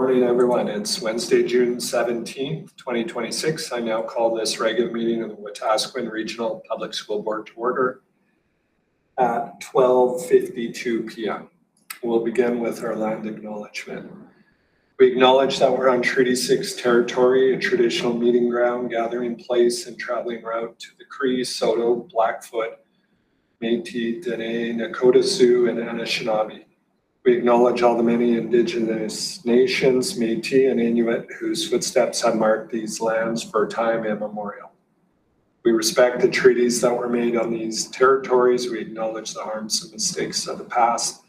morning, everyone. It's Wednesday, June 17th, 2026. I now call this regular meeting of the Wetaskiwin Regional Public School Board to order at 12:52 p.m. We'll begin with our land acknowledgement. We acknowledge that we're on Treaty 6 territory, a traditional meeting ground, gathering place, and traveling route to the Cree, Saulteaux, Blackfoot, Métis, Dene, Nakota Sioux, and Anishinaabe. We acknowledge all the many Indigenous nations, Métis and Inuit, whose footsteps have marked these lands for time immemorial. We respect the treaties that were made on these territories. We acknowledge the harms and mistakes of the past,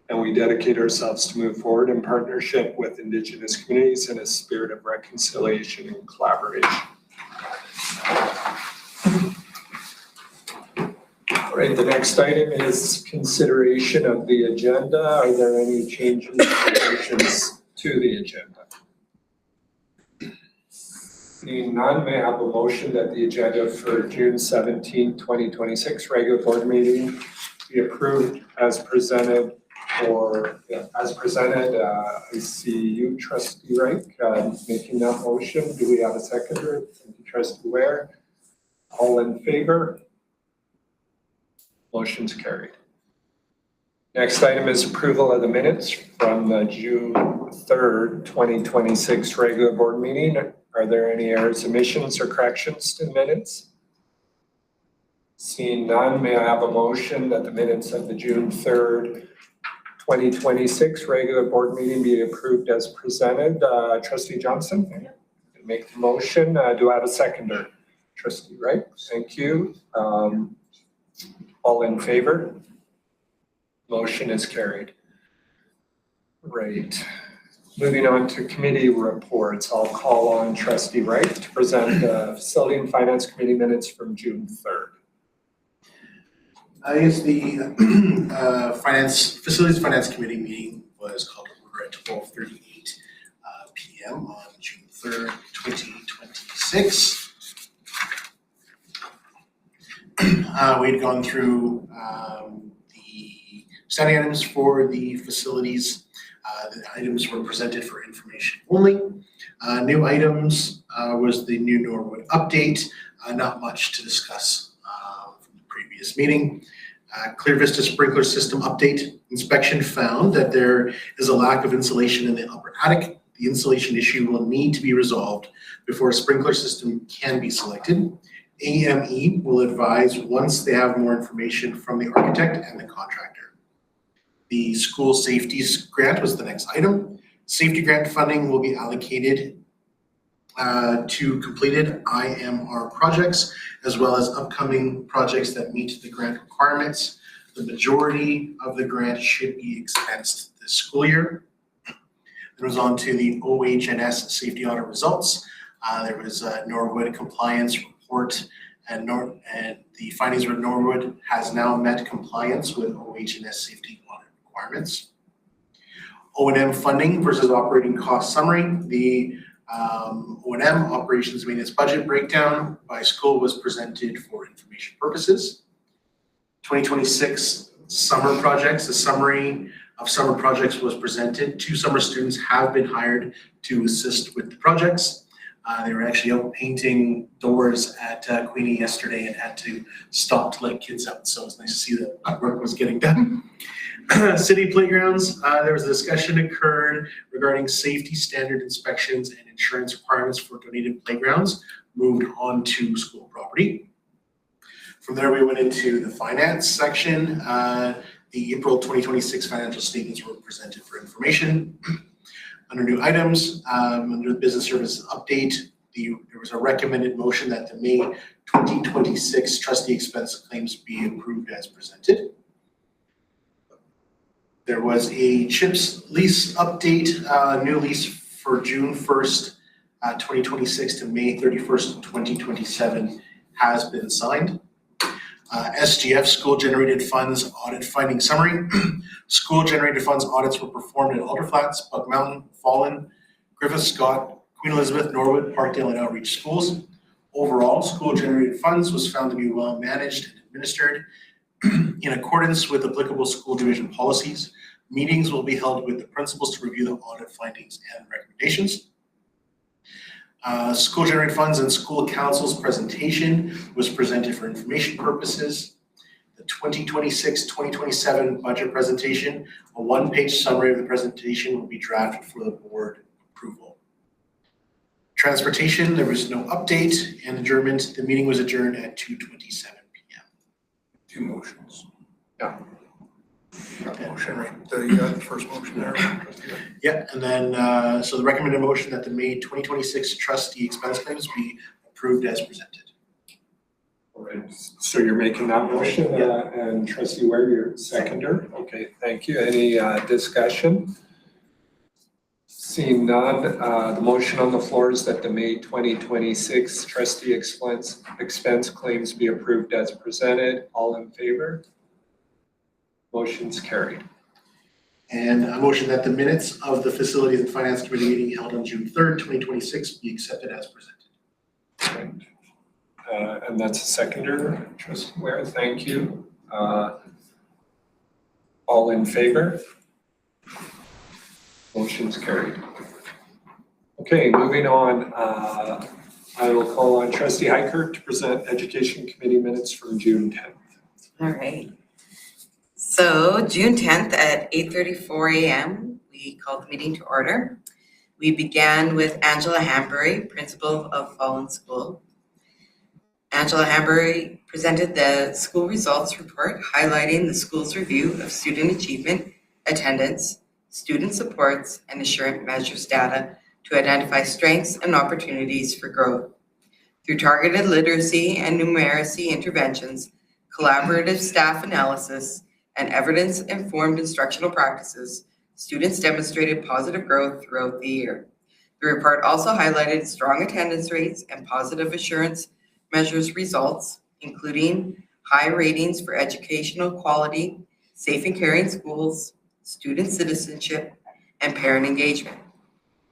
and we dedicate ourselves to move forward in partnership with Indigenous communities in a spirit of reconciliation and collaboration. All right, the next item is consideration of the agenda. Are there any changes or additions to the agenda? Seeing none, may I have a motion that the agenda for June 17, 2026 regular board meeting be approved as presented I see you, Trustee Reich, making that motion. Do we have a seconder? Thank you, Trustee Ware. All in favor? Motion's carried. Next item is approval of the minutes from the June 3rd, 2026 regular board meeting. Are there any errors, omissions, or corrections to the minutes? Seeing none, may I have a motion that the minutes of the June 3rd, 2026 regular board meeting be approved as presented? Trustee Johnson, make the motion. Do I have a seconder? Trustee Wright, thank you. All in favor? Motion is carried. Right. Moving on to committee reports, I'll call on Trustee Wright to present the Facility and Finance Committee minutes from June 3rd. I guess the Facilities Finance Committee meeting was called to order at 12:38 p.m. on June 3rd, 2026. We had gone through the standing items for the facilities. The items were presented for information only. New items was the new Norwood update. Not much to discuss from the previous meeting. Clear Vista sprinkler system update. Inspection found that there is a lack of insulation in the upper attic. The insulation issue will need to be resolved before a sprinkler system can be selected. AME will advise once they have more information from the architect and the contractor. The school safety grant was the next item. Safety grant funding will be allocated to completed IMR projects, as well as upcoming projects that meet the grant requirements. The majority of the grant should be expensed this school year. It was on to the OHS safety audit results. There was a Norwood compliance report, and the findings were Norwood has now met compliance with OHS safety audit requirements. O&M funding versus operating cost summary. The O&M operations maintenance budget breakdown by school was presented for information purposes. 2026 summer projects, a summary of summer projects was presented. 2 summer students have been hired to assist with the projects. They were actually out painting doors at Queenie yesterday and had to stop to let kids out. So it's nice to see that work was getting done. City playgrounds, there was a discussion occurred regarding safety standard inspections and insurance requirements for donated playgrounds moved onto school property. From there, we went into the finance section. The April 2026 financial statements were presented for information. Under new items, under the business services update, there was a recommended motion that the May 2026 trustee expense claims be approved as presented. There was a CHIPS lease update, new lease for June 1st, 2026 to May 31st, 2027 has been signed. SGF school generated funds audit finding summary. School generated funds audits were performed at Alder Flats, Buck Mountain, Fallen, Griffith, Scott, Queen Elizabeth, Norwood, Parkdale, and Outreach schools. Overall, school generated funds was found to be well managed and administered in accordance with applicable school division policies. Meetings will be held with the principals to review the audit findings and recommendations. School generated funds and school council's presentation was presented for information purposes. The 2026-2027 budget presentation, a one-page summary of the presentation will be drafted for the board approval. Transportation, there was no update, and adjournment, the meeting was adjourned at 2:27 p.m. Two motions. Yeah. Motion, right? The first motion there. Yeah, and then, so the recommended motion that the May 2026 trustee expense claims be approved as presented. All right, so you're making that motion, and trustee Ware, you're seconder. Okay, thank you. Any discussion? Seeing none, the motion on the floor is that the May 2026 trustee expense claims be approved as presented. All in favor? Motion's carried. And a motion that the minutes of the Facilities and Finance Committee meeting held on June 3rd, 2026 be accepted as presented. Right. And that's a seconder, trustee Ware, thank you. All in favor? Motion's carried. Okay, moving on, I will call on trustee Heikert to present education committee minutes from June 10th. All right. So June 10th at 8:34 a.m., we called the meeting to order. We began with Angela Hambury, principal of Fallen School. Angela Hambury presented the school results report highlighting the school's review of student achievement, attendance, student supports, and assurance measures data to identify strengths and opportunities for growth. Through targeted literacy and numeracy interventions, collaborative staff analysis, and evidence-informed instructional practices, students demonstrated positive growth throughout the year. The report also highlighted strong attendance rates and positive assurance measures results, including high ratings for educational quality, safe and caring schools, student citizenship, and parent engagement.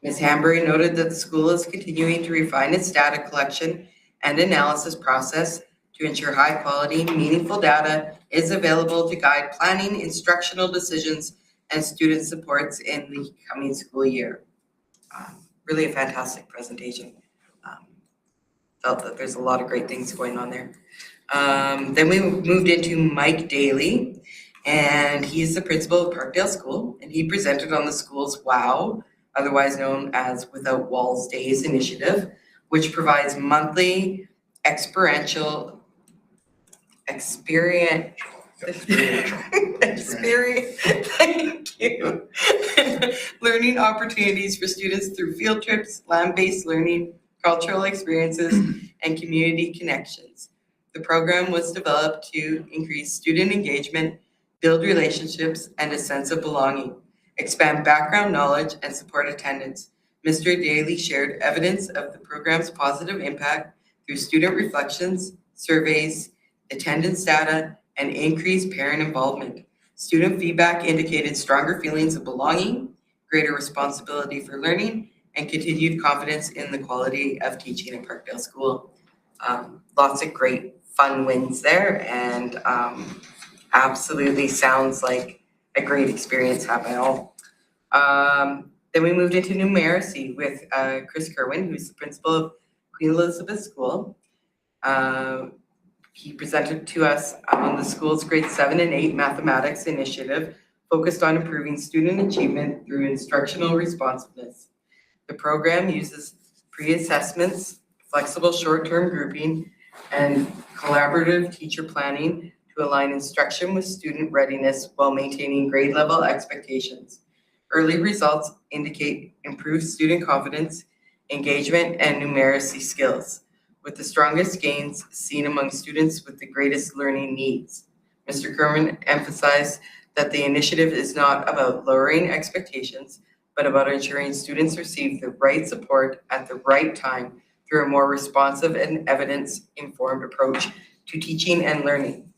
Ms. Hambury noted that the school is continuing to refine its data collection and analysis process to ensure high-quality, meaningful data is available to guide planning, instructional decisions, and student supports in the coming school year. Really a fantastic presentation. Felt that there's a lot of great things going on there. Then we moved into Mike Daly, and he's the principal of Parkdale School, and he presented on the school's WOW, otherwise known as Without Walls Days initiative, which provides monthly experiential thank you. Learning opportunities for students through field trips, land-based learning, cultural experiences, and community connections. The program was developed to increase student engagement, build relationships, and a sense of belonging, expand background knowledge, and support attendance. Mr. Daly shared evidence of the program's positive impact through student reflections, surveys, attendance data, and increased parent involvement. Student feedback indicated stronger feelings of belonging, greater responsibility for learning, and continued confidence in the quality of teaching at Parkdale School. Lots of great fun wins there, and absolutely sounds like a great experience happening all. Then we moved into numeracy with Chris Kerwin, who's the principal of Queen Elizabeth School. He presented to us on the school's grade 7 and 8 mathematics initiative focused on improving student achievement through instructional responsiveness. The program uses pre-assessments, flexible short-term grouping, and collaborative teacher planning to align instruction with student readiness while maintaining grade level expectations. Early results indicate improved student confidence, engagement, and numeracy skills, with the strongest gains seen among students with the greatest learning needs. Mr. Kerman emphasized that the initiative is not about lowering expectations, but about ensuring students receive the right support at the right time through a more responsive and evidence-informed approach to teaching and learning,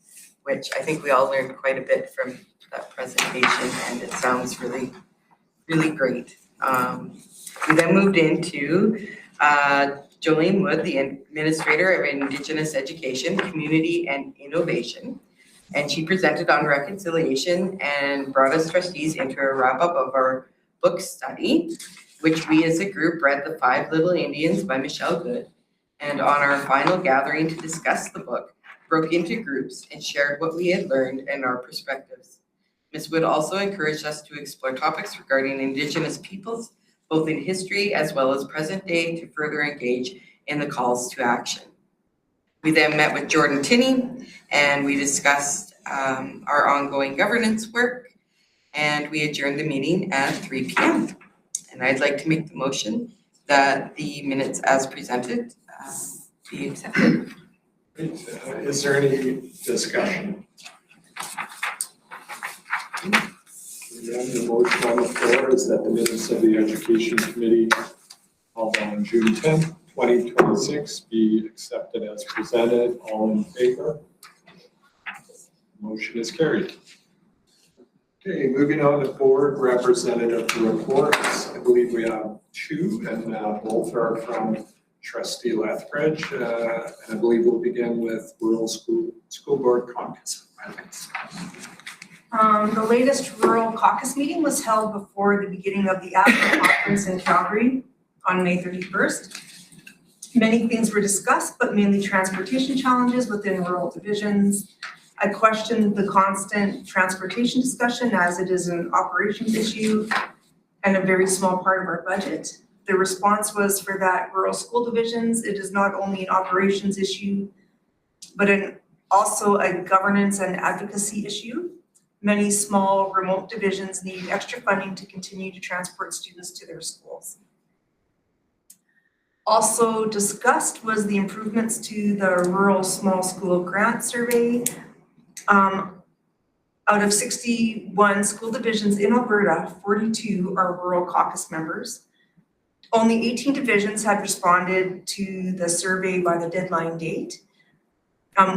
which I think we all learned quite a bit from that presentation, and it sounds really, really great. We then moved into Jolene Wood, the Administrator of Indigenous Education, Community and Innovation. and she presented on reconciliation and brought us trustees into a wrap-up of our book study, which we as a group read The Five Little Indians by Michelle Good. And on our final gathering to discuss the book, broke into groups and shared what we had learned and our perspectives. Ms. Wood also encouraged us to explore topics regarding Indigenous peoples, both in history as well as present day, to further engage in the calls to action. We then met with Jordan Tinney and we discussed our ongoing governance work, and we adjourned the meeting at 3 p.m. And I'd like to make the motion that the minutes as presented be accepted. Is there any discussion? Again, the motion on the floor is that the minutes of the Education Committee held on June 10th, 2026 be accepted as presented. All in favor? Motion is carried. Okay, moving on to board representative reports. I believe we have two, and both are from Trustee Lethbridge. And I believe we'll begin with Rural School Board Caucus. The latest Rural Caucus meeting was held before the beginning of the ASBA conference in Calgary on May 31st. Many things were discussed, but mainly transportation challenges within rural divisions. I questioned the constant transportation discussion as it is an operations issue and a very small part of our budget. The response was for that rural school divisions, it is not only an operations issue, but also a governance and advocacy issue. Many small remote divisions need extra funding to continue to transport students to their schools. Also discussed was the improvements to the rural small school grant survey. Out of 61 school divisions in Alberta, 42 are rural caucus members. Only 18 divisions had responded to the survey by the deadline date,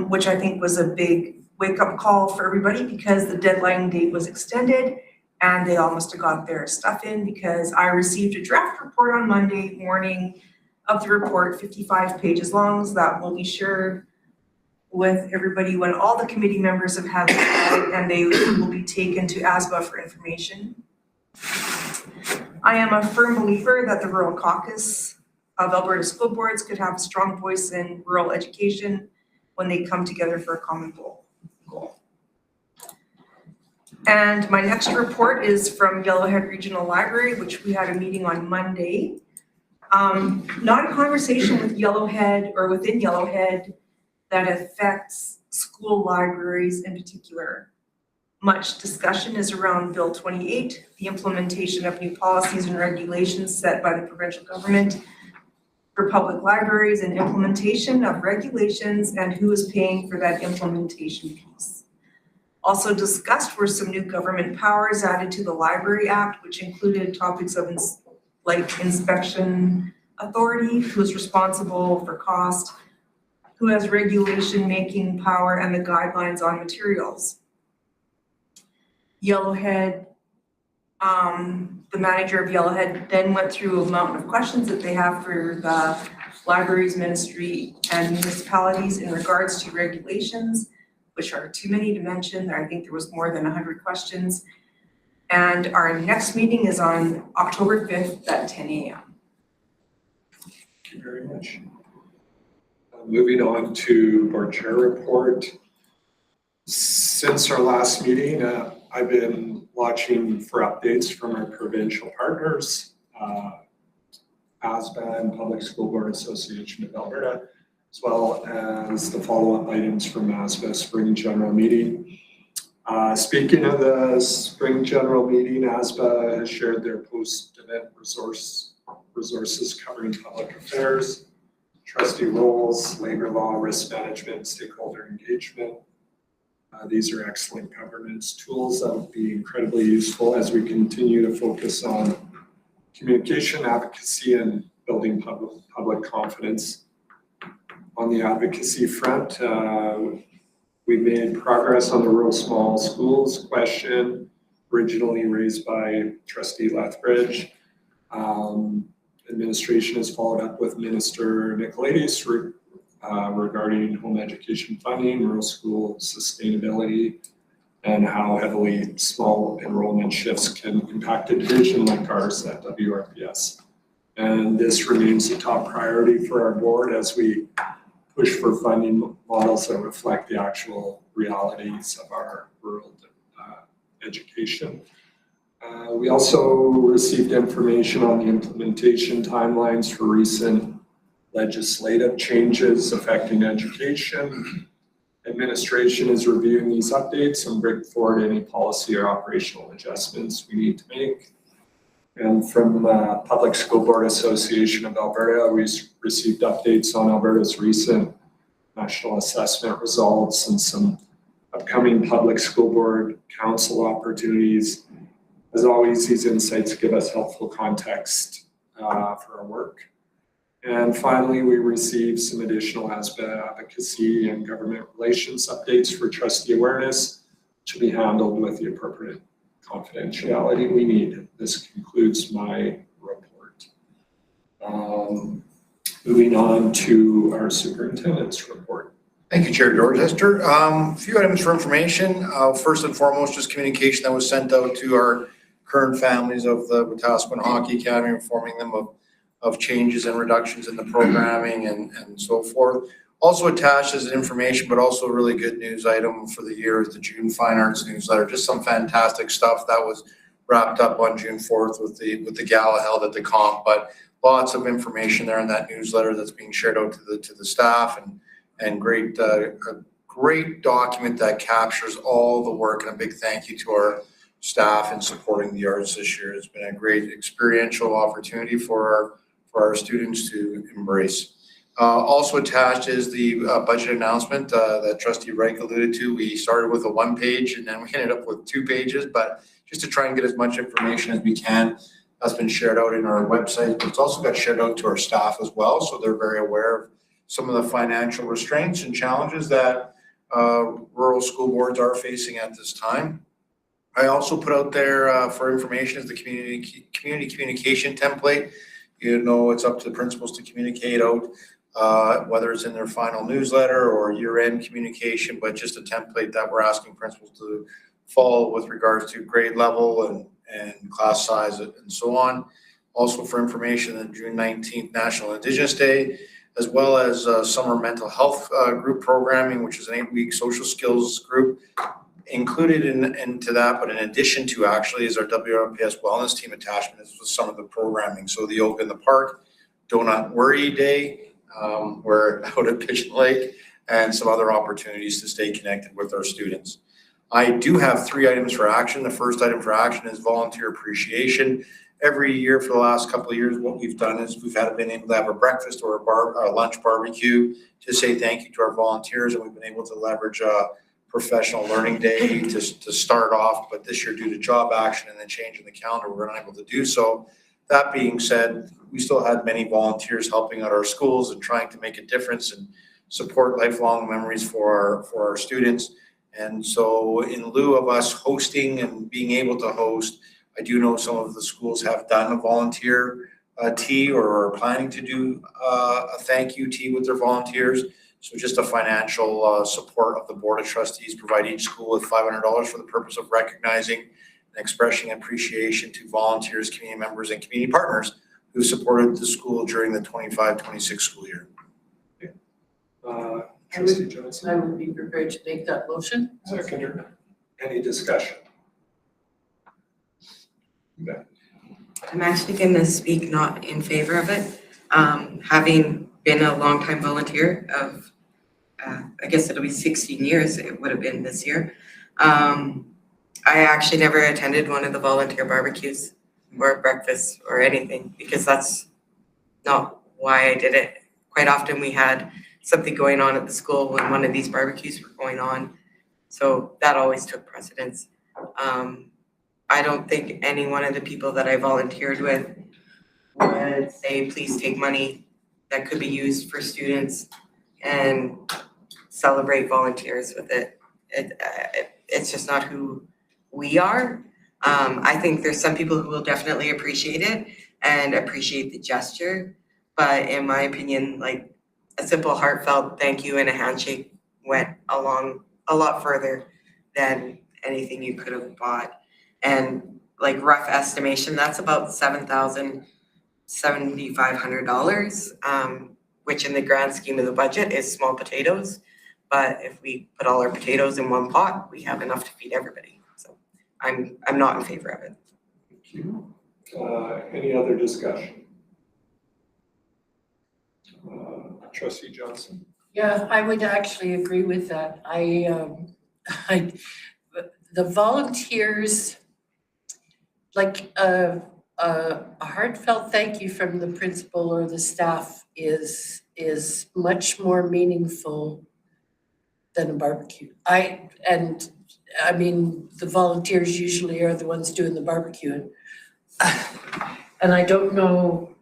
which I think was a big wake-up call for everybody because the deadline date was extended and they all must have got their stuff in, because I received a draft report on Monday morning of the report, 55 pages long, so that will be shared with everybody when all the committee members have had it, and they will be taken to ASBA for information. I am a firm believer that the Rural Caucus of Alberta School Boards could have a strong voice in rural education when they come together for a common goal. And my next report is from Yellowhead Regional Library, which we had a meeting on Monday. Not a conversation with Yellowhead or within Yellowhead that affects school libraries in particular. Much discussion is around Bill 28, the implementation of new policies and regulations set by the provincial government for public libraries, and implementation of regulations and who is paying for that implementation piece. Also discussed were some new government powers added to the Library Act, which included topics of like inspection authority, who is responsible for cost, who has regulation making power, and the guidelines on materials. Yellowhead, the manager of Yellowhead then went through a mountain of questions that they have for the libraries, ministry, and municipalities in regards to regulations, which are too many to mention. I think there was more than 100 questions. And our next meeting is on October 5th at 10 a.m. Thank you very much. Moving on to board chair report. Since our last meeting, I've been watching for updates from our provincial partners, ASBA and Public School Board Association of Alberta, as well as the follow-up items from ASBA Spring General Meeting. Speaking of the Spring General Meeting, ASBA has shared their post-event resources covering public affairs, trustee roles, labor law, risk management, stakeholder engagement. These are excellent governance tools that will be incredibly useful as we continue to focus on communication, advocacy, and building public confidence. On the advocacy front, we made progress on the rural small schools question, originally raised by Trustee Lethbridge. Administration has followed up with Minister Nicolaides regarding home education funding, rural school sustainability, and how heavily small enrollment shifts can impact a division like ours at WRPS. And this remains a top priority for our board as we push for funding models that reflect the actual realities of our rural education. We also received information on the implementation timelines for recent legislative changes affecting education. Administration is reviewing these updates and bring forward any policy or operational adjustments we need to make. And from Public School Board Association of Alberta, we received updates on Alberta's recent national assessment results and some upcoming Public School Board Council opportunities. As always, these insights give us helpful context for our work. And finally, we received some additional ASBA advocacy and government relations updates for trustee awareness, which will be handled with the appropriate confidentiality we need. This concludes my report. Moving on to our superintendent's report. Thank you, Chair George Hester. A few items for information. First and foremost, just communication that was sent out to our current families of the Wetaskiwin Hockey Academy, informing them of changes and reductions in the programming and so forth. Also attached as an information, but also a really good news item for the year is the June Fine Arts newsletter. Just some fantastic stuff that was wrapped up on June 4th with the gala held at the comp, but lots of information there in that newsletter that's being shared out to the staff and great a great document that captures all the work, and a big thank you to our staff in supporting the arts this year. It's been a great experiential opportunity for our students to embrace. Also attached is the budget announcement that Trustee Reich alluded to. We started with a 1 page and then we ended up with 2 pages, but just to try and get as much information as we can, that's been shared out in our website, but it's also got shared out to our staff as well, so they're very aware of some of the financial restraints and challenges that rural school boards are facing at this time. I also put out there for information is the community communication template. You know, it's up to the principals to communicate out, whether it's in their final newsletter or year-end communication, but just a template that we're asking principals to follow with regards to grade level and class size and so on. Also for information, the June 19th National Indigenous Day, as well as summer mental health group programming, which is an 8-week social skills group. Included into that, but in addition to actually is our WRPS Wellness Team attachment is with some of the programming. So the Yoga in the Park, Donut Worry Day, we're out at Pigeon Lake, and some other opportunities to stay connected with our students. I do have 3 items for action. The first item for action is volunteer appreciation. Every year for the last couple of years, what we've done is we've been able to have a breakfast or a lunch barbecue to say thank you to our volunteers, and we've been able to leverage professional learning day to start off, but this year due to job action and then change in the calendar, we're unable to do so. That being said, we still had many volunteers helping out our schools and trying to make a difference and support lifelong memories for our students. And so in lieu of us hosting and being able to host, I do know some of the schools have done a volunteer tea or are planning to do a thank you tea with their volunteers. So just a financial support of the Board of Trustees provide each school with $500 for the purpose of recognizing and expressing appreciation to volunteers, community members, and community partners who supported the school during the 25-26 school year. Trustee Johnson. I would be prepared to make that motion. Seconder. Any discussion? I'm actually going to speak not in favor of it. Having been a longtime volunteer of, I guess it'll be 16 years, it would have been this year. I actually never attended one of the volunteer barbecues or breakfasts or anything because that's not why I did it. Quite often we had something going on at the school when one of these barbecues were going on. So that always took precedence. I don't think any one of the people that I volunteered with would say, please take money that could be used for students and celebrate volunteers with it. It's just not who we are. I think there's some people who will definitely appreciate it and appreciate the gesture. But in my opinion, like a simple heartfelt thank you and a handshake went a lot further than anything you could have bought. And like rough estimation, that's about $7,500, which in the grand scheme of the budget is small potatoes. But if we put all our potatoes in one pot, we have enough to feed everybody. So I'm not in favor of it. Thank you. Any other discussion? Trustee Johnson? Yeah, I would actually agree with that. The volunteers, like a heartfelt thank you from the principal or the staff is much more meaningful than a barbecue. I mean, the volunteers usually are the ones doing the barbecuing. And I don't know,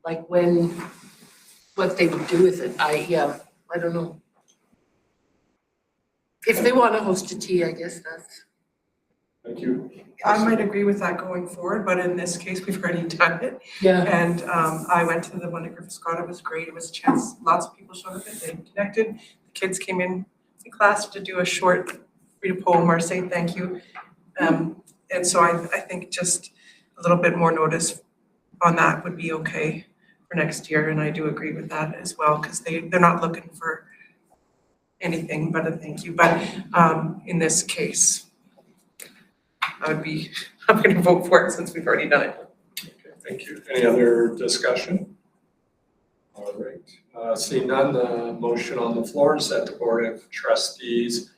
like what they would do with it. I don't know. If they want to host a tea, I guess that's. Thank you. I might agree with that going forward, but in this case, we've already done it. Yeah. And I went to the one at Griffith Scott, it was great, it was a chance, lots of people showed up, they connected. The kids came in class to do a short read a poem or say thank you. And so I think just a little bit more notice on that would be okay for next year, and I do agree with that as well, because they're not looking for anything but a thank you. But in this case, I'm gonna vote for it since we've already done it. Okay, thank you. Any other discussion? All right, seeing none, the motion on the floor is that the Board of Trustees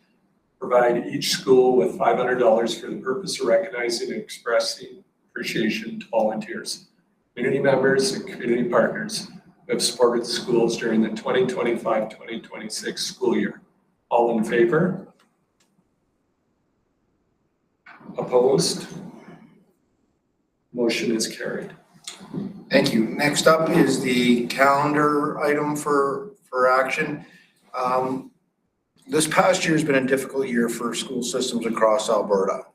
provide each school with $500 for the purpose of recognizing and expressing appreciation to volunteers, community members, and community partners who have supported the schools during the 2025-2026 school year. All in favor? Opposed? Motion is carried. Thank you. Next up is the calendar item for action. This past year has been a difficult year for school systems across Alberta.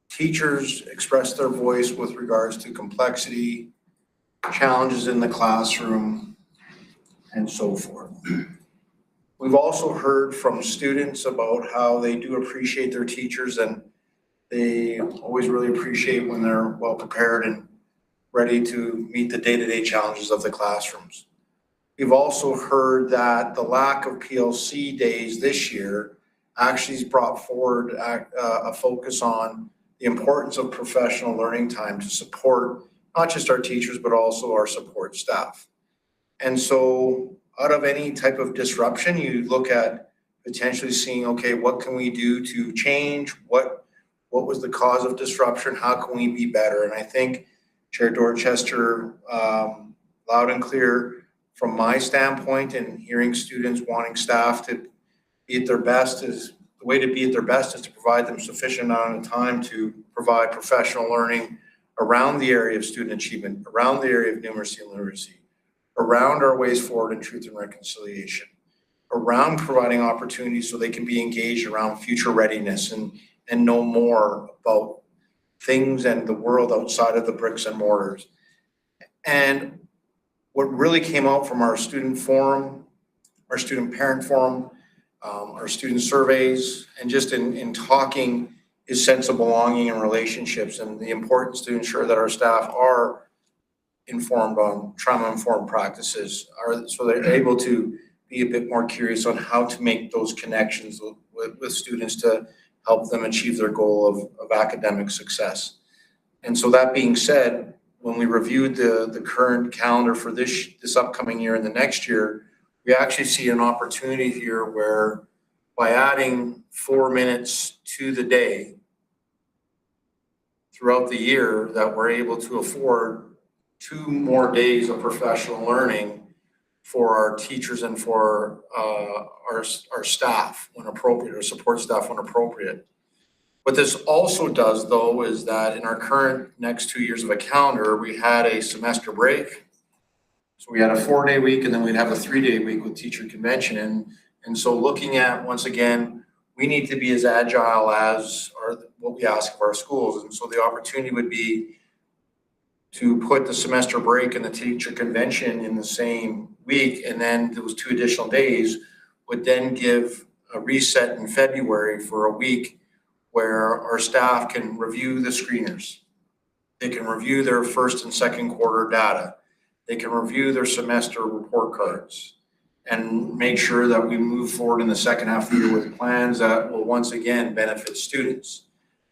Teachers expressed their voice with regards to complexity, challenges in the classroom, and so forth. We've also heard from students about how they do appreciate their teachers, and they always really appreciate when they're well prepared and ready to meet the day-to-day challenges of the classrooms. We've also heard that the lack of PLC days this year actually has brought forward a focus on the importance of professional learning time to support not just our teachers, but also our support staff. And so out of any type of disruption, you look at potentially seeing, okay, what can we do to change? What was the cause of disruption? How can we be better? And I think Chair Dorchester, loud and clear from my standpoint, and hearing students wanting staff to be at their best, is the way to be at their best is to provide them sufficient amount of time to provide professional learning around the area of student achievement, around the area of numeracy and literacy, around our ways forward in truth and reconciliation, around providing opportunities so they can be engaged around future readiness and know more about things and the world outside of the bricks and mortars. And what really came out from our student forum, our student parent forum, our student surveys, and just in talking, is sense of belonging and relationships, and the importance to ensure that our staff are informed on trauma-informed practices, so they're able to be a bit more curious on how to make those connections with students to help them achieve their goal of academic success. And so that being said, when we reviewed the current calendar for this upcoming year and the next year, we actually see an opportunity here where by adding 4 minutes to the day throughout the year, that we're able to afford 2 more days of professional learning for our teachers and for our staff when appropriate, or support staff when appropriate. What this also does, though, is that in our current next 2 years of a calendar, we had a semester break. So we had a 4-day week, and then we'd have a 3-day week with teacher convention. And so looking at, once again, we need to be as agile as what we ask of our schools. And so the opportunity would be to put the semester break and the teacher convention in the same week, and then those 2 additional days would then give a reset in February for a week where our staff can review the screeners. They can review their first and second quarter data. They can review their semester report cards and make sure that we move forward in the second half of the year with plans that will once again benefit students.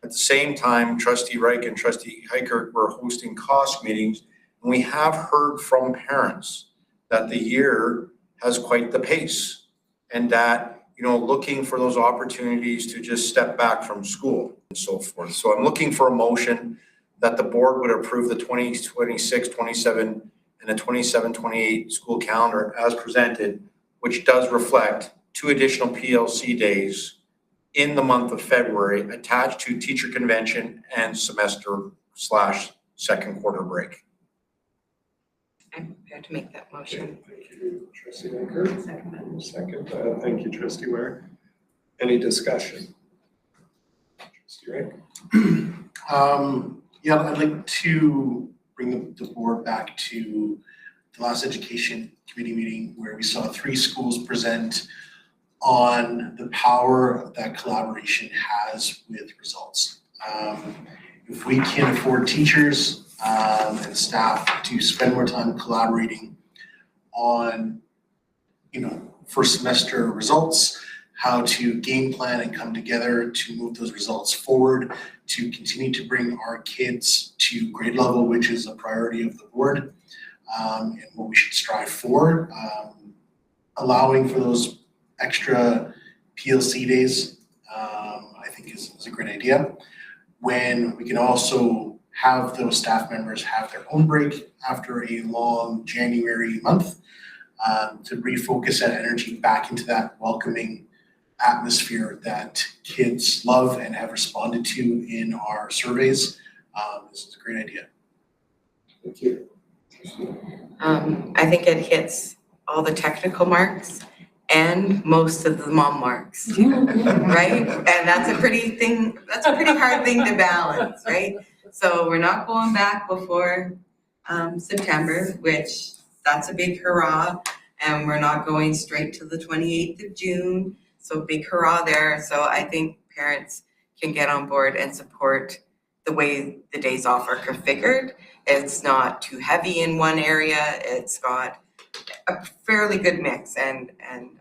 At the same time, Trustee Reich and Trustee Heikert were hosting cost meetings, and we have heard from parents that the year has quite the pace, and that, looking for those opportunities to just step back from school and so forth. So I'm looking for a motion that the board would approve the 2026-27 and the 27-28 school calendar as presented, which does reflect 2 additional PLC days in the month of February attached to teacher convention and semester/second quarter break. I'm prepared to make that motion. Thank you, Trustee Baker. Second, thank you, Trustee Ware. Any discussion? Trustee Reich? Yeah, I'd like to bring the board back to the last education committee meeting where we saw 3 schools present on the power that collaboration has with results. If we can afford teachers and staff to spend more time collaborating on, first semester results, how to game plan and come together to move those results forward, to continue to bring our kids to grade level, which is a priority of the board, and what we should strive for, allowing for those extra PLC days, I think is a great idea. When we can also have those staff members have their own break after a long January month, to refocus that energy back into that welcoming atmosphere that kids love and have responded to in our surveys. This is a great idea. Thank you. I think it hits all the technical marks and most of the mom marks, right? And that's a pretty hard thing to balance, right? So we're not going back before September, which that's a big hurrah. And we're not going straight to the 28th of June. So big hurrah there. So I think parents can get on board and support the way the days off are configured. It's not too heavy in one area. It's got a fairly good mix. And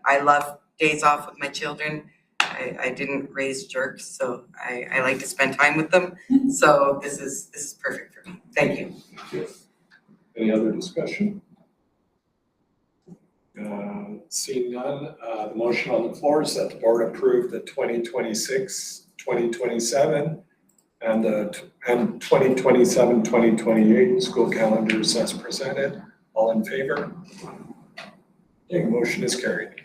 I love days off with my children. I didn't raise jerks, so I like to spend time with them. So this is perfect for me. Thank you. Thank you. Any other discussion? Seeing none, the motion on the floor is that the board approve the 2026-2027 and the 2027-2028 school calendars as presented. All in favor? Okay, motion is carried.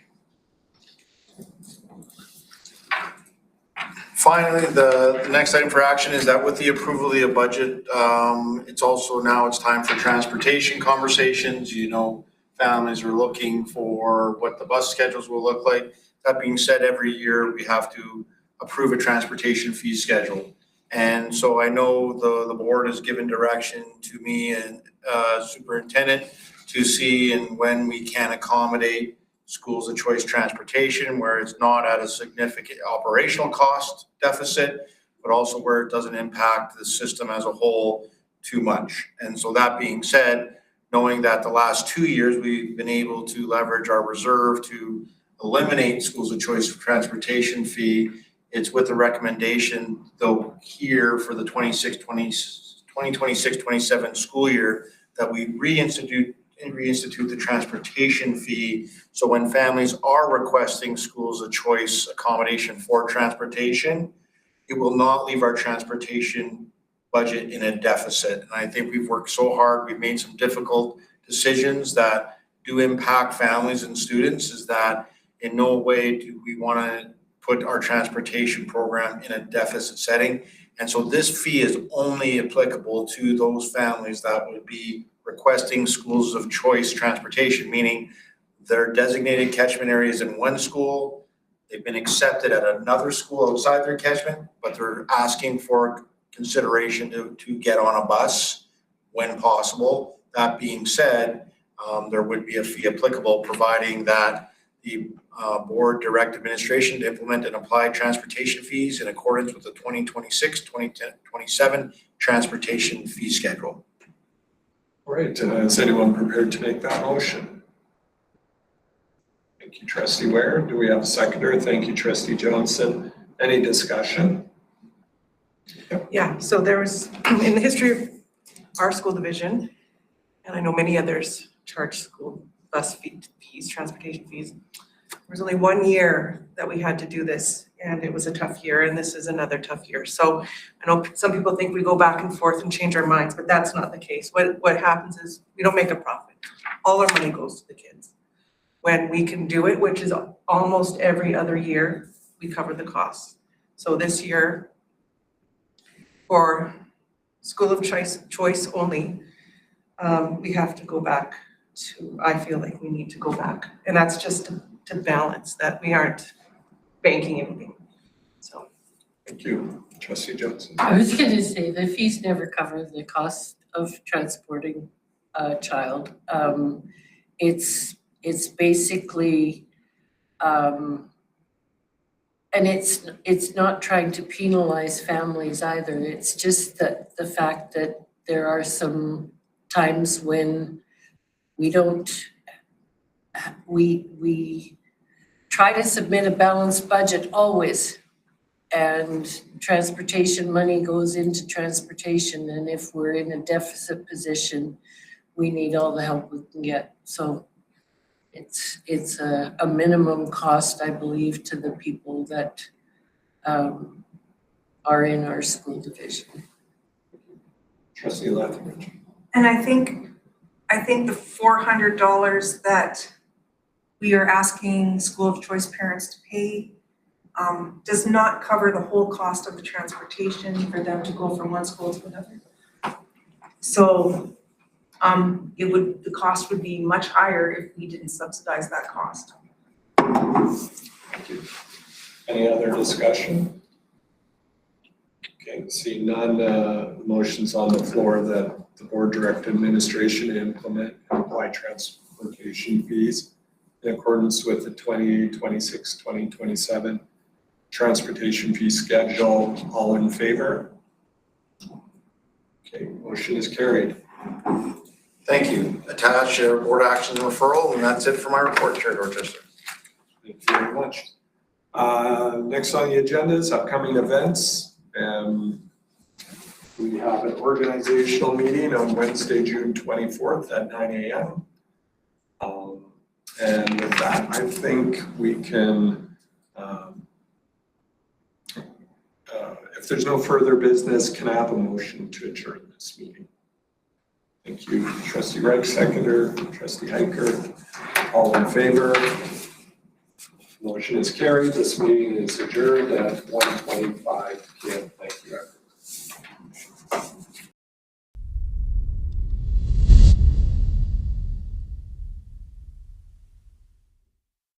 Finally, the next item for action is that with the approval of the budget, it's time for transportation conversations. Families are looking for what the bus schedules will look like. That being said, every year we have to approve a transportation fee schedule. And so I know the board has given direction to me and superintendent to see and when we can accommodate schools of choice transportation where it's not at a significant operational cost deficit, but also where it doesn't impact the system as a whole too much. And so that being said, knowing that the last 2 years we've been able to leverage our reserve to eliminate schools of choice transportation fee, it's with the recommendation though here for the 2026-27 school year that we reinstitute the transportation fee. So when families are requesting schools of choice accommodation for transportation, it will not leave our transportation budget in a deficit. And I think we've worked so hard. We've made some difficult decisions that do impact families and students, is that in no way do we want to put our transportation program in a deficit setting. And so this fee is only applicable to those families that would be requesting schools of choice transportation, meaning their designated catchment areas in one school, they've been accepted at another school outside their catchment, but they're asking for consideration to get on a bus when possible. That being said, there would be a fee applicable, providing that the board direct administration to implement and apply transportation fees in accordance with the 2026-2027 transportation fee schedule. All right, is anyone prepared to make that motion? Thank you, Trustee Ware. Do we have a seconder? Thank you, Trustee Johnson. Any discussion? Yeah, so there was, in the history of our school division, and I know many others charge school bus fees, transportation fees. There was only 1 year that we had to do this, and it was a tough year, and this is another tough year. So I know some people think we go back and forth and change our minds, but that's not the case. What happens is we don't make a profit. All our money goes to the kids. When we can do it, which is almost every other year, we cover the costs. So this year, for school of choice only, we have to go back to, I feel like we need to go back. And that's just to balance that we aren't banking anything, so. Thank you, Trustee Johnson. I was gonna say, the fees never cover the cost of transporting a child. It's basically, and it's not trying to penalize families either. It's just that the fact that there are some times when we try to submit a balanced budget always, and transportation money goes into transportation, and if we're in a deficit position, we need all the help we can get. So it's a minimum cost, I believe, to the people that are in our school division. Trustee Lethbridge. And I think the $400 that we are asking school of choice parents to pay does not cover the whole cost of the transportation for them to go from one school to another. So the cost would be much higher if we didn't subsidize that cost. Thank you. Any other discussion? Okay, seeing none, motions on the floor that the board direct administration to implement and apply transportation fees in accordance with the 2026-2027 transportation fee schedule. All in favor? Okay, motion is carried. Thank you. Attach your board action referral, and that's it for my report, Chair Dorchester. Thank you very much. Next on the agenda is upcoming events. We have an organizational meeting on Wednesday, June 24th at 9 a.m. And with that, I think we can, if there's no further business, can I have a motion to adjourn this meeting? Thank you, Trustee Reich, seconder, Trustee Hiker, all in favor? Motion is carried. This meeting is adjourned at 1:25 p.m. Thank you, everyone.